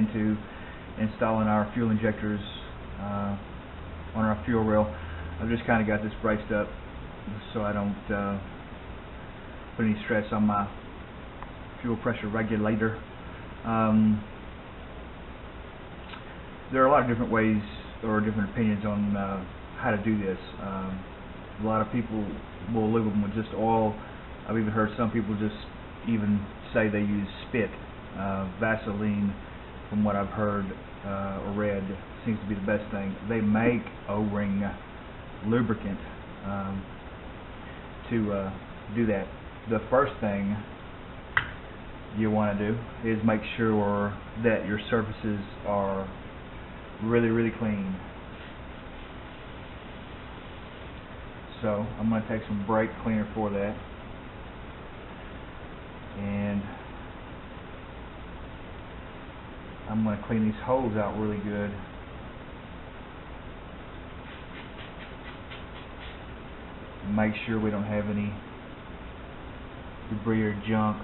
into installing our fuel injectors on our fuel rail. I've just kind of got this braced up so I don't put any stress on my fuel pressure regulator. There are a lot of different ways or different opinions on how to do this. A lot of people will lube them with just oil. I've even heard some people just even say they use spit. Vaseline, from what I've heard or read, seems to be the best thing. They make O-ring lubricant to do that. The first thing you want to do is make sure that your surfaces are really clean. So I'm going to take some brake cleaner for that, and I'm going to clean these holes out really good. Make sure we don't have any debris or junk.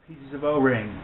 Pieces of O-ring.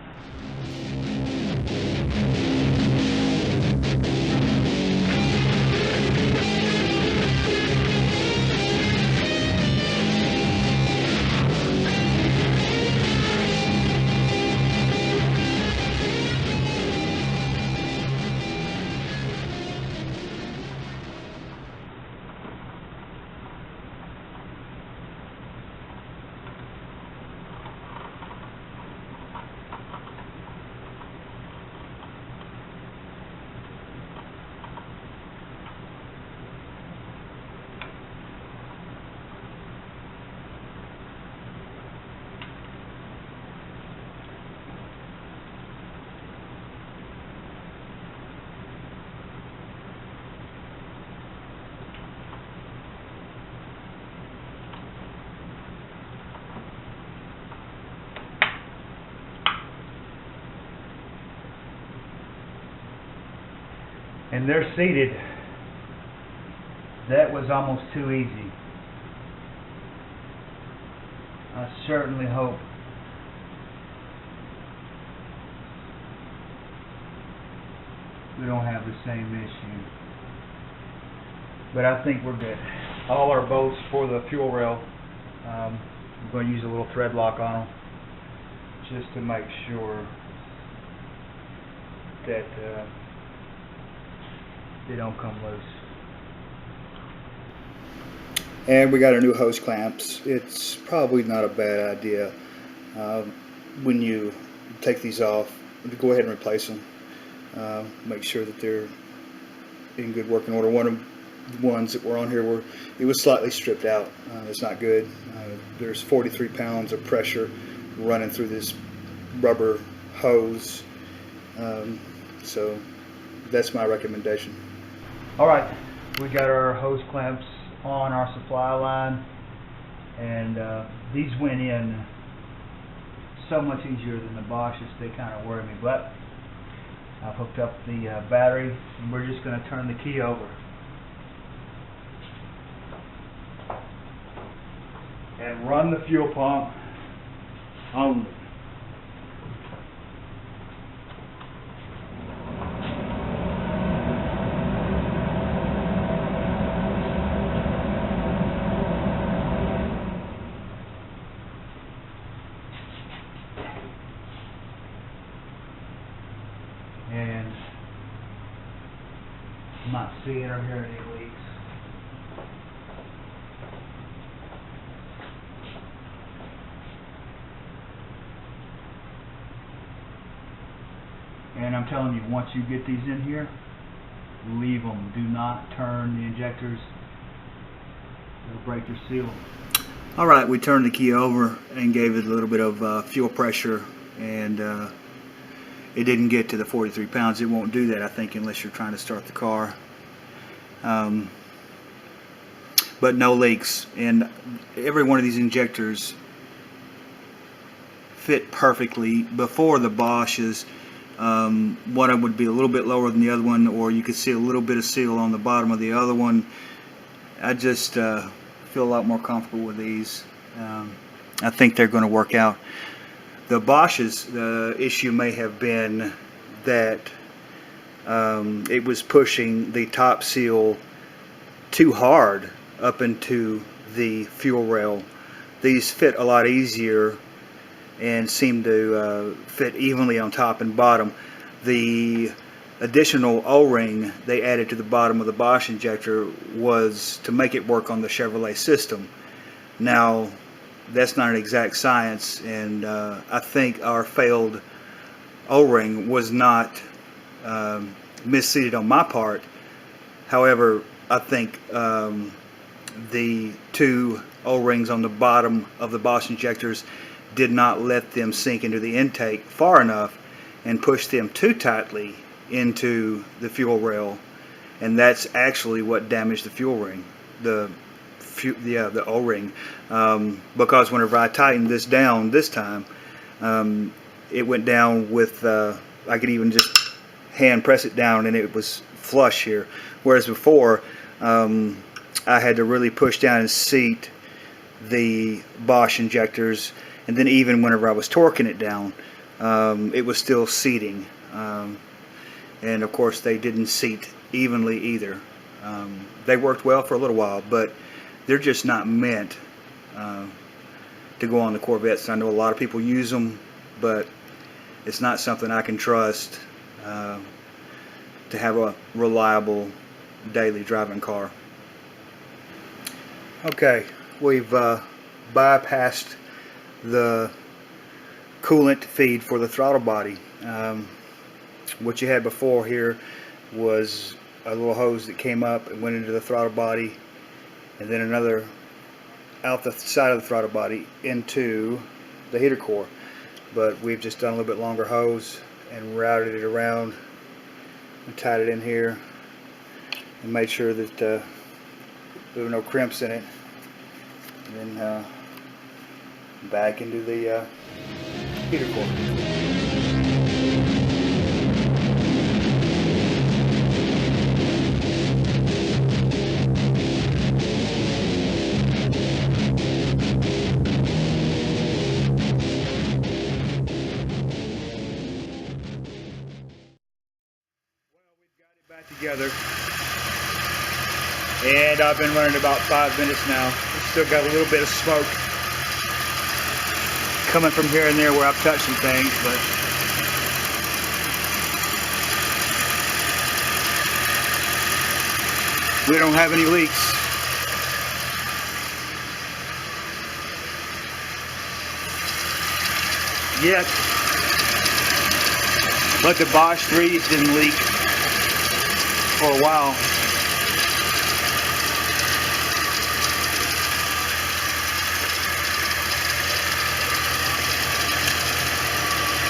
And they're seated. That was almost too easy. I certainly hope we don't have the same issue. but I think we're good. All our bolts for the fuel rail, I'm going to use a little thread lock on them just to make sure that they don't come loose. And we got our new hose clamps. It's probably not a bad idea when you take these off to go ahead and replace them. Make sure that they're in good working order. One of the ones that were on here it was slightly stripped out. It's not good. There's 43 pounds of pressure running through this rubber hose. So that's my recommendation. Alright, we got our hose clamps on our supply line, and these went in so much easier than the Bosch's. They kind of worry me, but I've hooked up the battery, and we're just going to turn the key over and run the fuel pump only. And I'm not seeing or hearing any leaks. And I'm telling you, once you get these in here, leave them. Do not turn the injectors. It'll break your seal. Alright, we turned the key over and gave it a little bit of fuel pressure, and it didn't get to the 43 pounds. It won't do that, I think, unless you're trying to start the car. But no leaks, and every one of these injectors fit perfectly. Before, the Bosch's, one of them would be a little bit lower than the other one, or you could see a little bit of seal on the bottom of the other one. I just feel a lot more comfortable with these. I think they're going to work out. The Bosch's, the issue may have been that it was pushing the top seal too hard up into the fuel rail. These fit a lot easier and seem to fit evenly on top and bottom. The additional O-ring they added to the bottom of the Bosch injector was to make it work on the Chevrolet system. Now, that's not an exact science, and I think our failed O-ring was not misseated on my part. However, I think the two O-rings on the bottom of the Bosch injectors did not let them sink into the intake far enough and push them too tightly into the fuel rail, and that's actually what damaged the fuel ring, the O-ring, because whenever I tightened this down this time, it went down with I could even just hand press it down and it was flush here, whereas before I had to really push down and seat the Bosch injectors, and then even whenever I was torquing it down, it was still seating, and of course they didn't seat evenly either. They worked well for a little while, but they're just not meant to go on the Corvettes. I know a lot of people use them, but it's not something I can trust to have a reliable daily driving car. Okay, we've bypassed the coolant feed for the throttle body. What you had before here was a little hose that came up and went into the throttle body, and then another out the side of the throttle body into the heater core. But we've just done a little bit longer hose and routed it around and tied it in here and made sure that there were no crimps in it, and then back into the heater core. Together. And I've been running about 5 minutes now. Still got a little bit of smoke coming from here and there where I've touched some things, but we don't have any leaks. Yet. But the Bosch 3s didn't leak for a while.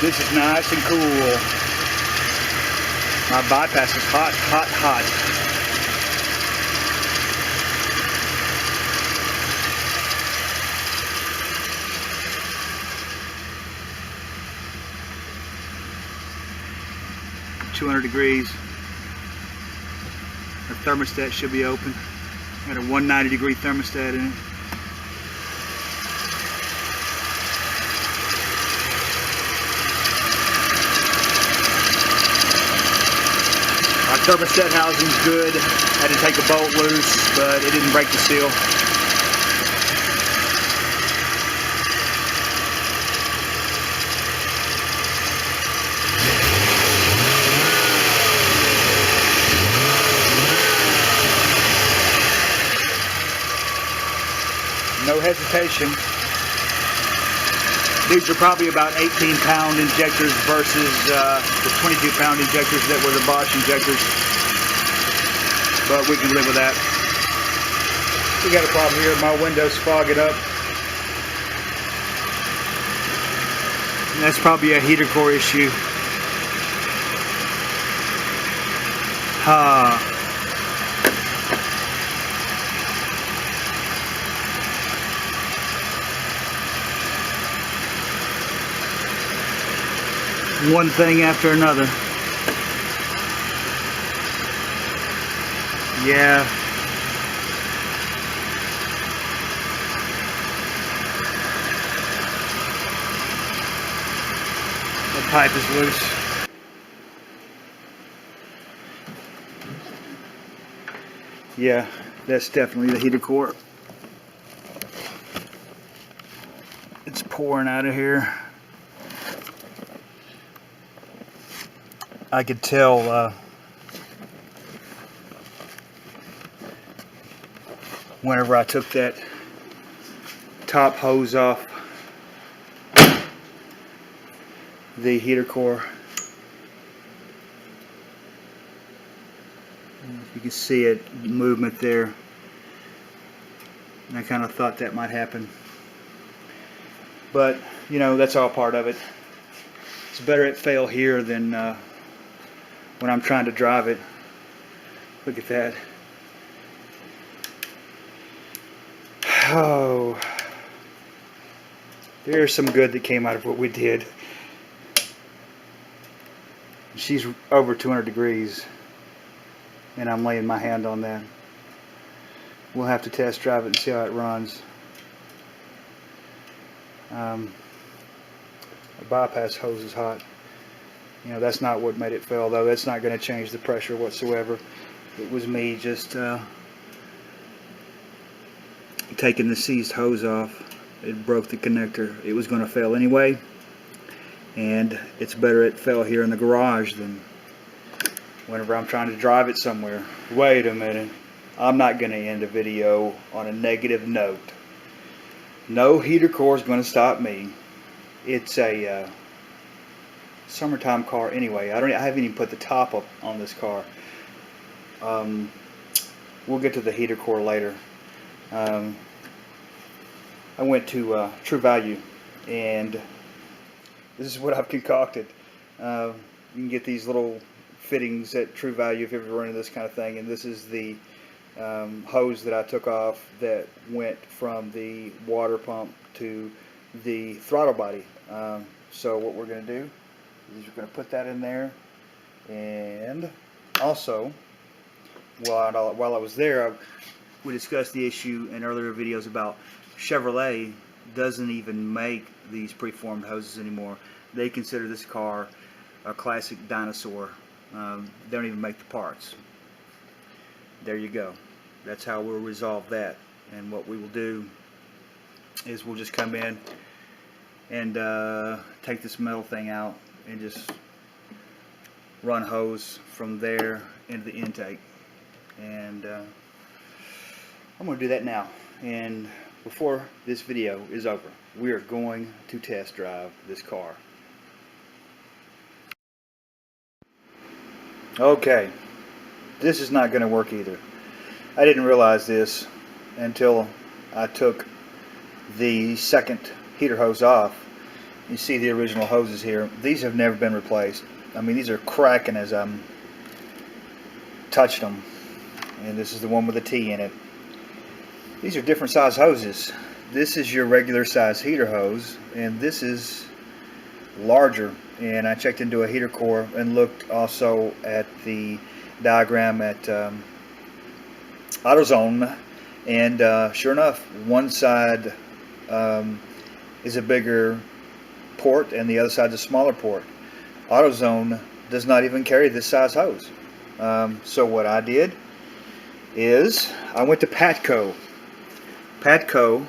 This is nice and cool. My bypass is hot, hot, hot. .200 degrees. The thermostat should be open. Got a 190 degree thermostat in it. Our thermostat housing's good. Had to take a bolt loose, but it didn't break the seal. No hesitation. These are probably about 18-pound injectors versus the 22-pound injectors that were the Bosch injectors. But we can live with that. We got a problem here. My window's fogging up. And that's probably a heater core issue. One thing after another. Yeah. The pipe is loose. Yeah, that's definitely the heater core. It's pouring out of here. I could tell whenever I took that top hose off the heater core. You can see it, movement there. And I kind of thought that might happen. But, you know, that's all part of it. It's better it fail here than when I'm trying to drive it. Look at that. Oh, there's some good that came out of what we did. She's over 200 degrees and I'm laying my hand on that. We'll have to test drive it and see how it runs. The bypass hose is hot. You know, that's not what made it fail, though. That's not going to change the pressure whatsoever. It was me just taking the seized hose off. It broke the connector. It was going to fail anyway, and it's better it fell here in the garage than whenever I'm trying to drive it somewhere. Wait a minute. I'm not going to end a video on a negative note. No heater core is going to stop me. It's a summertime car anyway. I haven't even put the top up on this car. We'll get to the heater core later. I went to True Value, and this is what I've concocted. You can get these little fittings at True Value if you're ever running this kind of thing, and this is the hose that I took off that went from the water pump to the throttle body. So what we're going to do is we're going to put that in there, and also while I was there, we discussed the issue in earlier videos about Chevrolet doesn't even make these preformed hoses anymore. They consider this car a classic dinosaur. They don't even make the parts. There you go. That's how we'll resolve that. And what we will do is we'll just come in and take this metal thing out and just run hose from there into the intake. And I'm going to do that now. And before this video is over, we are going to test drive this car. Okay, this is not going to work either. I didn't realize this until I took the second heater hose off. You see the original hoses here. These have never been replaced. I mean, these are cracking as I'm touched them. And this is the one with a T in it. These are different size hoses. This is your regular size heater hose, and this is larger. And I checked into a heater core and looked also at the diagram at AutoZone, and sure enough, one side is a bigger port and the other side is a smaller port. AutoZone does not even carry this size hose. So what I did is I went to Patco. Patco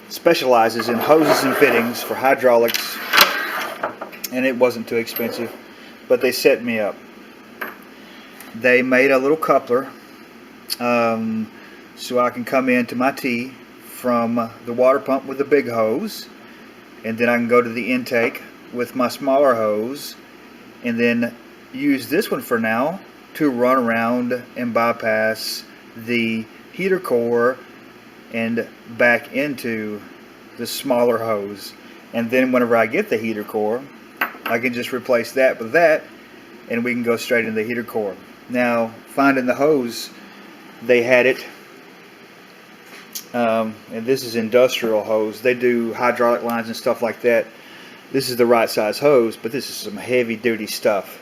specializes in hoses and fittings for hydraulics, and it wasn't too expensive, but they set me up. They made a little coupler so I can come into my T from the water pump with the big hose, and then I can go to the intake with my smaller hose, and then use this one for now to run around and bypass the heater core and back into the smaller hose. And then whenever I get the heater core, I can just replace that with that, and we can go straight into the heater core. Now, finding the hose, they had it, and this is industrial hose. They do hydraulic lines and stuff like that. This is the right size hose, but this is some heavy duty stuff.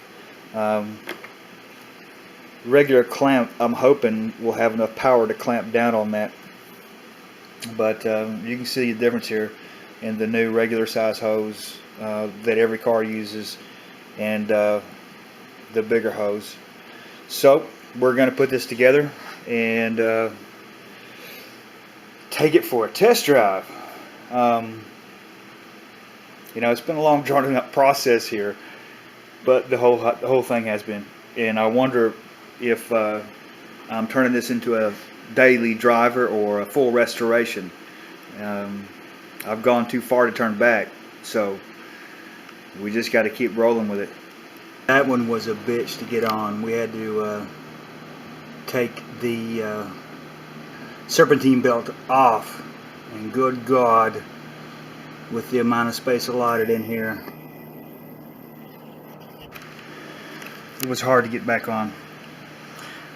Regular clamp, I'm hoping, will have enough power to clamp down on that. But you can see the difference here in the new regular size hose that every car uses, and the bigger hose. So we're going to put this together and take it for a test drive. You know, it's been a long, drawn out process here, but the whole thing has been. And I wonder if I'm turning this into a daily driver or a full restoration. I've gone too far to turn back, so we just got to keep rolling with it. That one was a bitch to get on. We had to take the serpentine belt off, and good God, with the amount of space allotted in here, it was hard to get back on.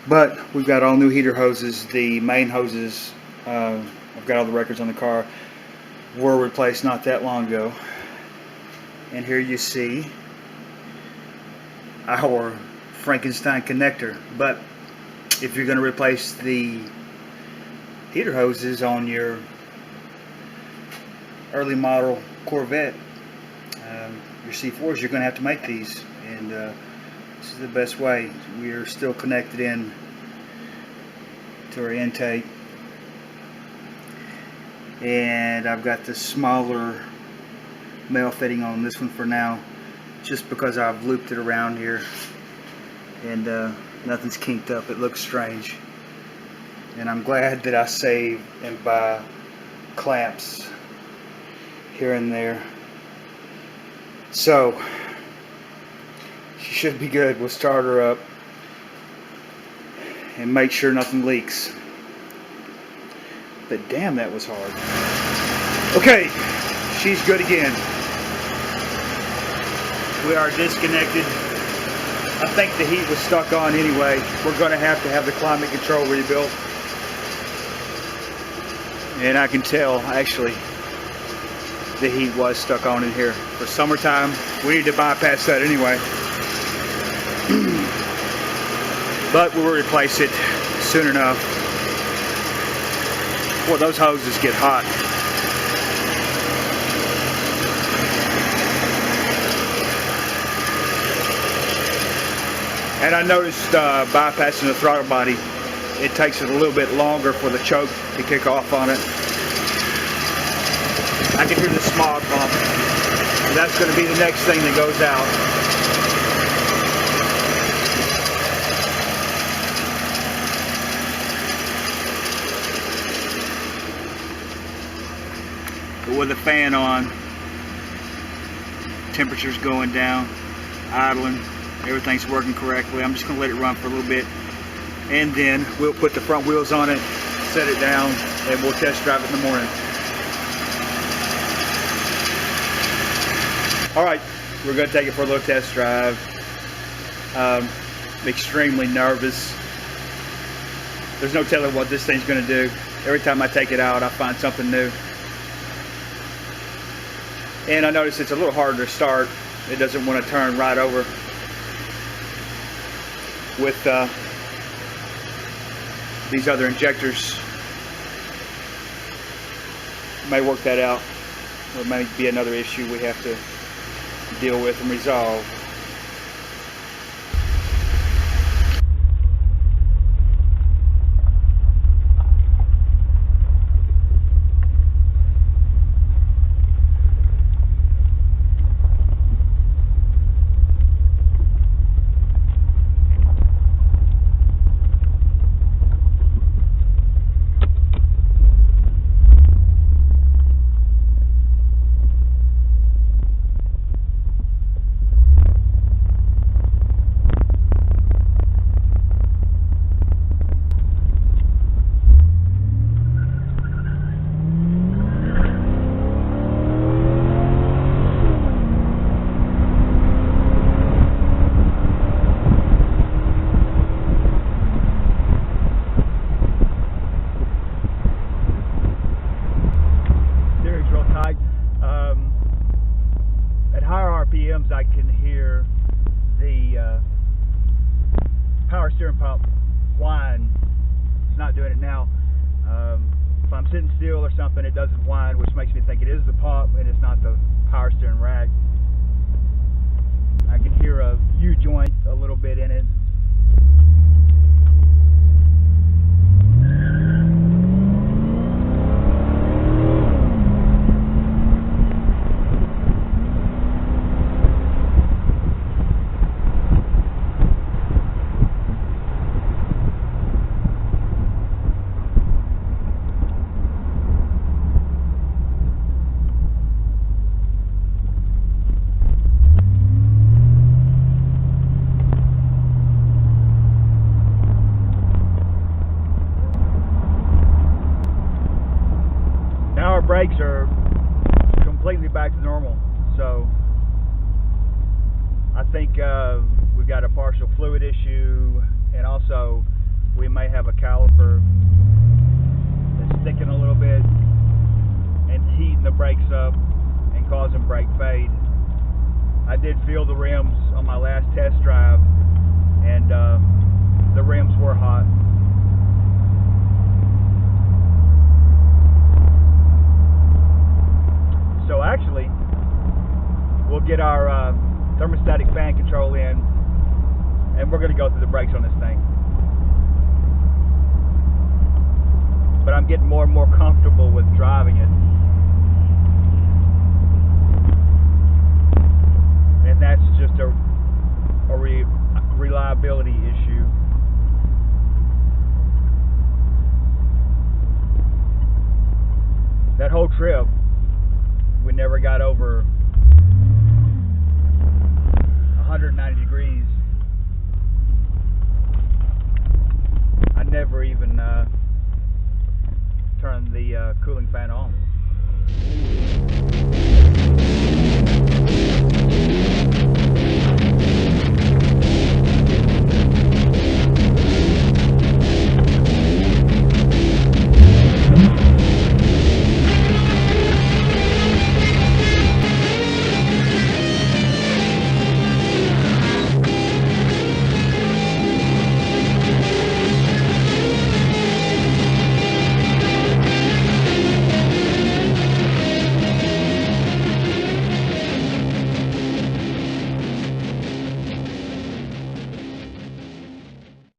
But we've got all new heater hoses. The main hoses, I've got all the records on the car, were replaced not that long ago. And here you see our Frankenstein connector. But if you're going to replace the heater hoses on your early model Corvette, your C4s, you're going to have to make these, and this is the best way. We are still connected in to our intake, and I've got the smaller male fitting on this one for now, just because I've looped it around here and nothing's kinked up. It looks strange, and I'm glad that I save and buy clamps here and there. So she should be good. We'll start her up and make sure nothing leaks. But damn, that was hard. Okay, she's good again. We are disconnected. I think the heat was stuck on anyway. We're going to have the climate control rebuilt. And I can tell, actually, the heat was stuck on in here. For summertime, we need to bypass that anyway. But we'll replace it soon enough. Boy, those hoses get hot. And I noticed bypassing the throttle body, it takes it a little bit longer for the choke to kick off on it. I can hear the smog pump. That's going to be the next thing that goes out. But with the fan on, temperature's going down, idling, everything's working correctly. I'm just going to let it run for a little bit, and then we'll put the front wheels on it, set it down, and we'll test drive it in the morning. Alright, we're going to take it for a little test drive. I'm extremely nervous. There's no telling what this thing's going to do. Every time I take it out, I find something new. And I notice it's a little harder to start. It doesn't want to turn right over. With these other injectors, may work that out. Or it may be another issue we have to deal with and resolve. I can hear the power steering pump whine. It's not doing it now. If I'm sitting still or something, it doesn't whine, which makes me think it is the pump and it's not the power steering rack. I can hear a U-joint a little bit in it. Brakes are completely back to normal, so I think we've got a partial fluid issue, and also we may have a caliper that's sticking a little bit and heating the brakes up and causing brake fade. I did feel the rims on my last test drive, and the rims were hot. So actually, we'll get our thermostatic fan control in, and we're going to go through the brakes on this thing. But I'm getting more and more comfortable with driving it. And that's just a reliability issue. That whole trip, we never got over